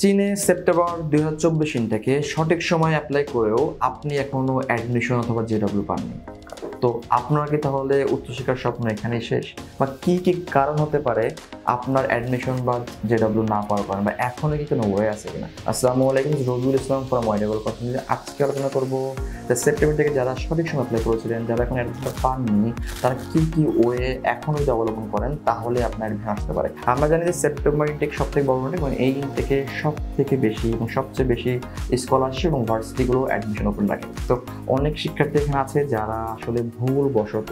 চীনে সেপ্টেম্বর 2024 ইনটেকে সঠিক সময় অ্যাপ্লাই করেও আপনি এখনো অ্যাডমিশন অথবা জেডব্লিউ পাননি। তো আপনার কি তাহলে উচ্চশিক্ষার স্বপ্ন এখানেই শেষ, বা কি কি কারণ হতে পারে আপনার অ্যাডমিশন বা জেডব্লিউ না পাওয়ার কারণ, বা এখনো কি কোনো ওয়ে আছে কিনা? আসসালামু আলাইকুম, রবিউল ইসলাম ফ্রম ওয়াইডেবল কথা। আজকে আলোচনা করবো যে সেপ্টেম্বর থেকে যারা সঠিক সময় অ্যাপ্লাই করেছিলেন, যারা এখন অ্যাডমিশনটা পাননি, তারা কি কি ওয়ে এখনো যদি অবলম্বন করেন তাহলে আপনার অ্যাডমিশন আসতে পারে। আমরা জানি যে সেপ্টেম্বর ইনটেক সব থেকে বড় ইনটেক, এবং এই ইনটেকে সব থেকে বেশি এবং সবচেয়ে বেশি স্কলারশিপ এবং ভার্সিটিগুলো অ্যাডমিশন ওপেন রাখে। তো অনেক শিক্ষার্থী এখানে আছে যারা আসলে ভুল বশত,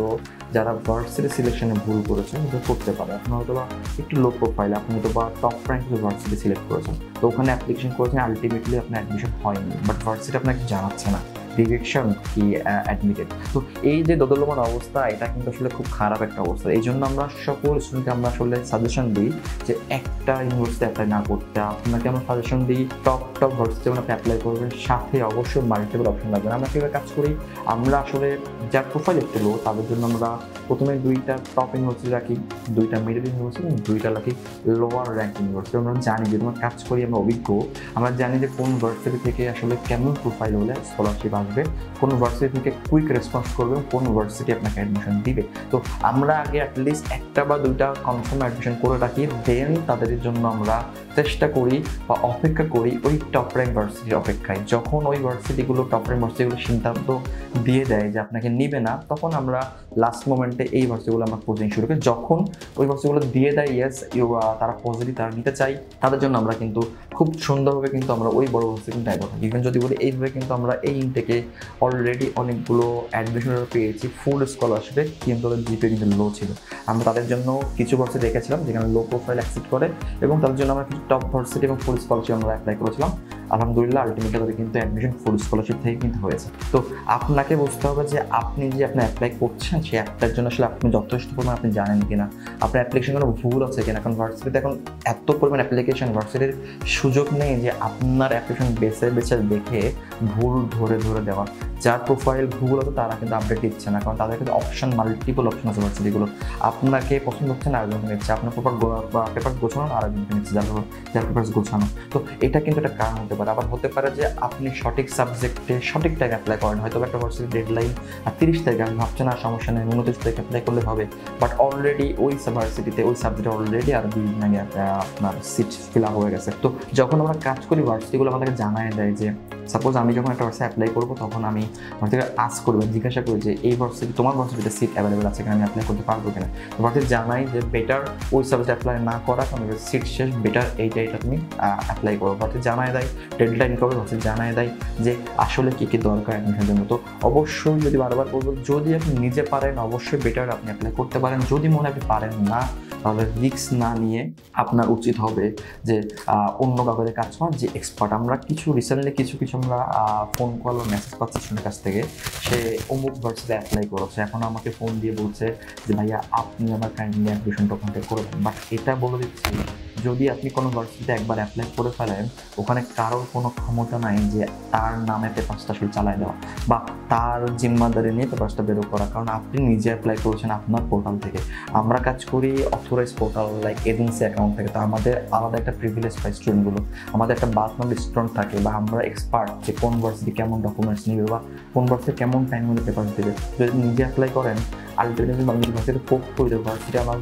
যারা ভার্সিটি সিলেকশনে ভুল করেছেন, এটা করতে পারে। আপনি হয়তো বা একটু লো প্রোফাইল, আপনি হয়তো বা টপ র্যাঙ্ক ভার্সিটি সিলেক্ট করেছেন, তো ওখানে অ্যাপ্লিকেশন করেছেন, আলটিমেটলি আপনার অ্যাডমিশন হয়নি, বাট ভার্সিটি আপনাকে জানাচ্ছে না রিজেকশন কি অ্যাডমিটেড। তো এই যে দোদুল্যমান অবস্থা, এটা কিন্তু আসলে খুব খারাপ একটা অবস্থা। এই জন্য আমরা সকল স্টুডেন্টকে আমরা আসলে সাজেশন দিই যে একটা ইউনিভার্সিটি অ্যাপ্লাই না করতে। আপনাকে আমরা সাজেশন দিই টপ ভার্সিটি যখন আপনি অ্যাপ্লাই করবেন, সাথে অবশ্যই মাল্টিপল অপশন লাগবে। আমরা কীভাবে কাজ করি, আমরা আসলে যার প্রোফাইল একটু লো তাদের জন্য আমরা প্রথমে 2টা টপ ইউনিভার্সিটি রাখি, 2টা মিডল ইউনিভার্সিটি এবং 2টা রাখি লোয়ার র্যাঙ্ক ইউনিভার্সিটি। আমরা জানি যে তোমার কাজ করি, আমরা অভিজ্ঞ, আমরা জানি যে কোন ভার্সিটি থেকে আসলে কেমন প্রোফাইল হলে স্কলারশিপ আসবে, কোন ভার্সিটি থেকে কুইক রেসপন্স করবে, কোন ভার্সিটি আপনাকে অ্যাডমিশন দিবে। তো আমরা আগে অ্যাটলিস্ট 1টা বা 2টা কনফার্ম অ্যাডমিশন করে রাখি, দেন তাদের জন্য আমরা চেষ্টা করি বা অপেক্ষা করি ওই টপ র্যাঙ্ক ভার্সিটির অপেক্ষায়। যখন ওই ভার্সিটিগুলো টপ র্যাঙ্ক ভার্সিটিগুলো সিদ্ধান্ত দিয়ে দেয় যে আপনাকে নিবে না, তখন আমরা লাস্ট মোমেন্টে এই ভার্সিটিগুলো আমরা কোচিং শুরু করি। যখন ওই ভার্সিটিগুলো দিয়ে দেয় ইয়েস তারা পজিটিভ, তারা নিতে চাই, তাদের জন্য আমরা কিন্তু খুব সুন্দরভাবে কিন্তু আমরা ওই বড় ভার্সিটি কিন্তু ট্রাই করি। ইভেন যদি বলি এইভাবে কিন্তু আমরা এই ইনটেকে অলরেডি অনেকগুলো অ্যাডমিশন পেয়েছি ফুল স্কলারশিপে, কিন্তু তাদের জিপে কিন্তু লো ছিল। আমরা তাদের জন্য কিছু ভার্সিটি রেখেছিলাম যেখানে লো প্রোফাইল অ্যাকসেপ্ট করে, এবং তাদের জন্য আমরা কিছু টপ ভার্সিটি এবং ফুল স্কলারশিপ আমরা অ্যাপ্লাই করেছিলাম। আলহামদুলিল্লাহ আলটিমেটলি তাদের কিন্তু অ্যাডমিশন ফুল স্কলারশিপ থেকে কিন্তু হয়েছে। তো আপনাকে বুঝতে হবে যে আপনি যে আপনি অ্যাপ্লাই করছেন সেই অ্যাপটার জন্য আসলে আপনি যথেষ্ট পরিমাণ আপনি জানেন কিনা, আপনার অ্যাপ্লিকেশন কোনো ভুল আছে কিনা। কারণ ভার্সিটিতে এখন এত পরিমাণ অ্যাপ্লিকেশন, ভার্সিটির সুযোগ নেই যে আপনার অ্যাপ্লিকেশন বেছে দেখে ভুল ধরে দেওয়া। যার প্রোফাইল ভুল আছে তারা কিন্তু আপডেট দিচ্ছে না, কারণ তাদের কিন্তু অপশন মাল্টিপল অপশন আছে ভার্সিটিগুলো। আপনাকে পছন্দ হচ্ছে না, আরেকজনকে নিচ্ছে, আপনার পেপার গোছানো আরেকজনকে নিচ্ছে, যার পেপার গোছানো। তো এটা কিন্তু একটা কারণ হতে পারে। আবার হতে পারে যে আপনি সঠিক সাবজেক্টে সঠিক টাইমে অ্যাপ্লাই করেন, হয়তো একটা ভার্সিটি ডেডলাইন 30 তারিখে, আপনি ভাবছেন না সমস্যা নেই 29 তারিখে অ্যাপ্লাই করলে হবে, বাট অলরেডি ওই ভার্সিটিতে ওই সাবজেক্টে অলরেডি আর 2 দিন আগে আপনার সিট ফিল আপ হয়ে গেছে। তো যখন আমরা কাজ করি, ভার্সিটিগুলো আমাদেরকে জানায় দেয় যে সাপোজ আমি যখন একটা ভার্সিটি অ্যাপ্লাই করবো, তখন আমি ভার্সিটি আস্ক করবো, জিজ্ঞাসা করি যে এই ভার্সিটি, তোমার ভার্সিটিতে সিট অ্যাভেলেবেল আছে কিনা, আমি অ্যাপ্লাই করতে পারবো কিনা। ভার্সিটি জানাই যে বেটার ওই সাবজেক্ট অ্যাপ্লাই না করা, কারণ সিট শেষ, বেটার এইটা তুমি অ্যাপ্লাই করো। ভার্সিটি জানায় দেয় ডেডলাইন কবে, ভার্সিটি জানায় দেয় যে আসলে কী কী দরকার অ্যাডমিশনের জন্য। তো অবশ্যই যদি বারবার বলবো, যদি আপনি নিজে পারেন অবশ্যই বেটার আপনি অ্যাপ্লাই করতে পারেন। যদি মনে আপনি পারেন না, তাহলে রিস্ক না নিয়ে আপনার উচিত হবে যে অন্য কাগজে কাজ করার যে এক্সপার্ট। আমরা রিসেন্টলি কিছু আমরা ফোন কল ও মেসেজ পাচ্ছি স্টুডেন্টের কাছ থেকে, সে অমুক ভার্সিটিতে অ্যাপ্লাই করেছে, এখন আমাকে ফোন দিয়ে বলছে যে ভাইয়া আপনি আমার কাইন্ডলি অ্যাডমিশনটা কন্ট্যাক্ট করবেন। বাট এটা বলে দিচ্ছি, যদি আপনি কোনো ভার্সিটিতে একবার অ্যাপ্লাই করে ফেলেন, ওখানে কারোর কোনো ক্ষমতা নাই যে তার নামে পেপারসটা আসলে চালায় দেওয়া বা তার জিম্মাদারি নিয়ে পেপারসটা বেরো করা, কারণ আপনি নিজে অ্যাপ্লাই করেছেন আপনার পোর্টাল থেকে। আমরা কাজ করি authorise portal like agency account থেকে। তো আমাদের আলাদা একটা প্রিভিলেজ পাই স্টুডেন্টগুলো, আমাদের একটা বাথরুম স্টুডেন্ট থাকে, বা আমরা এক্সপার্ট যে কোন ভার্সিটি কেমন ডকুমেন্টস নেবে বা কোন ভার্সিটি কেমন টাইম মধ্যে পেপার দেবে। যদি নিজে অ্যাপ্লাই করেন, আলটিমেটলি ভার্সিটি পোক করে দেবে, ভার্সিটি আমার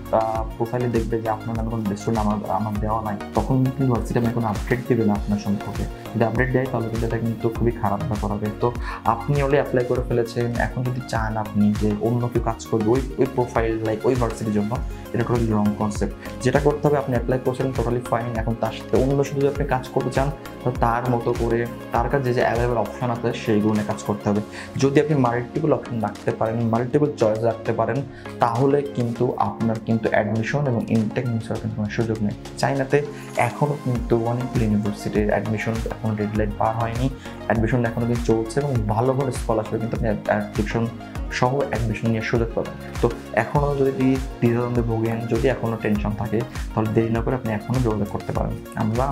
প্রোফাইলে দেখবে যে আপনার নামে কোনো স্টুডেন্ট আমার দেওয়া নাই, তখন কিন্তু ভার্সিটি আমি কোনো আপডেট দেবে না আপনার সম্পর্কে। যদি আপডেট দেয় তাহলে কিন্তু এটা কিন্তু খুবই খারাপ ব্যাপার হবে। তো আপনি অলরেডি অ্যাপ্লাই করে ফেলেছেন, এখন যদি চান আপনি যে অন্য কেউ কাজ করবে ওই প্রোফাইল লাইক ওই ভার্সিটির জন্য, এটা টোটালি রং কনসেপ্ট। যেটা করতে হবে, আপনি অ্যাপ্লাই করছেন টোটালি ফাইন, এখন তার সাথে অন্য শুধু আপনি কাজ করতে চান, তো তার মতো করে তার কাছে যে অ্যাভেলেবল অপশন আছে সেইগুলো নিয়ে কাজ করতে হবে। যদি আপনি মাল্টিপল অপশন রাখতে পারেন, মাল্টিপল চয়েস রাখতে পারেন, তাহলে কিন্তু আপনার কিন্তু অ্যাডমিশন এবং ইনটেক মিস হওয়ার কিন্তু কোনো সুযোগ নেই। চাইনাতে এখনও কিন্তু অনেকগুলো ইউনিভার্সিটির অ্যাডমিশন এখন ডেডলাইন পার হয়নি, অ্যাডমিশন এখনও কিন্তু চলছে, এবং ভালো ভালো স্কলারশিপ কিন্তু আপনি অ্যাপ্লিকেশন সহ অ্যাডমিশন নেওয়ার সুযোগ পাবেন। তো এখনও যদি দ্বিধাদ্বন্দ্বে ভোগেন, যদি এখনও টেনশন থাকে, তাহলে দেরি না করে আপনি এখনও যোগাযোগ করতে পারেন।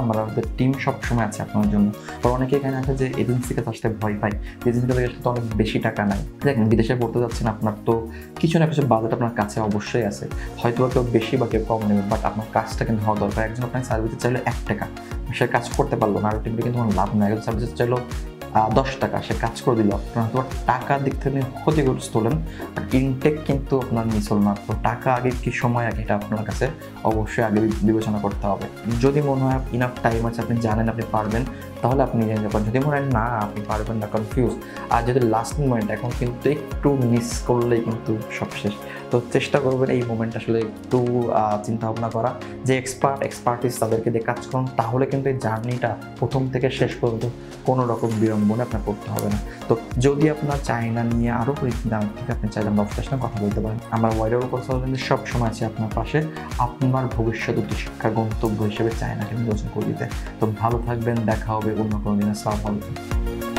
আমাদের টিম সবসময় আছে আপনার জন্য। আর অনেকে এখানে আছে যে এজেন্সি কাছে আসতে ভয় পায়, এজেন্সি কাছে আসতে তো অনেক বেশি টাকা নাই। দেখেন, বিদেশে পড়তে যাচ্ছেন, আপনার তো কিছু না কিছু বাজেট আপনার কাছে অবশ্যই আছে, হয়তো কেউ বেশি বা কেউ কম নেবে, বাট আপনার কাজটা কিন্তু হওয়া দরকার। একজন আপনার সার্ভিসে চাইলে 1 টাকা, সে কাজ করতে পারলো না, আর টিমটা কিন্তু কোনো লাভ নাই। একজন সার্ভিসে চাইলো 10 টাকা, সে কাজ করে দিল, আপনার হয়তো টাকার দিক থেকে ক্ষতিগ্রস্ত হলেন, আর ইনটেক কিন্তু আপনার মিস হল না। তো টাকা আগে কি সময় আগে, এটা আপনার কাছে অবশ্যই আগে বিবেচনা করতে হবে। যদি মনে হয় ইনাফ টাইম আছে, আপনি জানেন আপনি পারবেন, তাহলে আপনি নিয়ে যাবেন। যদি মনে হয় না আপনি পারবেন না, কনফিউজ, আর যদি লাস্ট মোমেন্ট, এখন কিন্তু একটু মিস করলেই কিন্তু সব শেষ। তো চেষ্টা করবেন এই মোমেন্ট আসলে একটু চিন্তা ভাবনা করা, যে এক্সপার্টিস তাদেরকে দিয়ে কাজ করুন, তাহলে কিন্তু এই জার্নিটা প্রথম থেকে শেষ পর্যন্ত কোনো রকম বিড়ম্বনা আপনার করতে হবে না। তো যদি আপনার চায়না নিয়ে আরও পরীক্ষা জানার থেকে, আপনি চাইলে আমরা অফিসের সঙ্গে কথা বলতে পারেন। আমার ওয়াইডার কনসালটেন্ট সব সময় আছে আপনার পাশে, আপনার ভবিষ্যৎ উচ্চশিক্ষার গন্তব্য হিসেবে চায়নাকে নির্বাচন করে দিতে। তো ভালো থাকবেন, দেখা হবে অন্য কোনো দিন। আসসালামু আলাইকুম।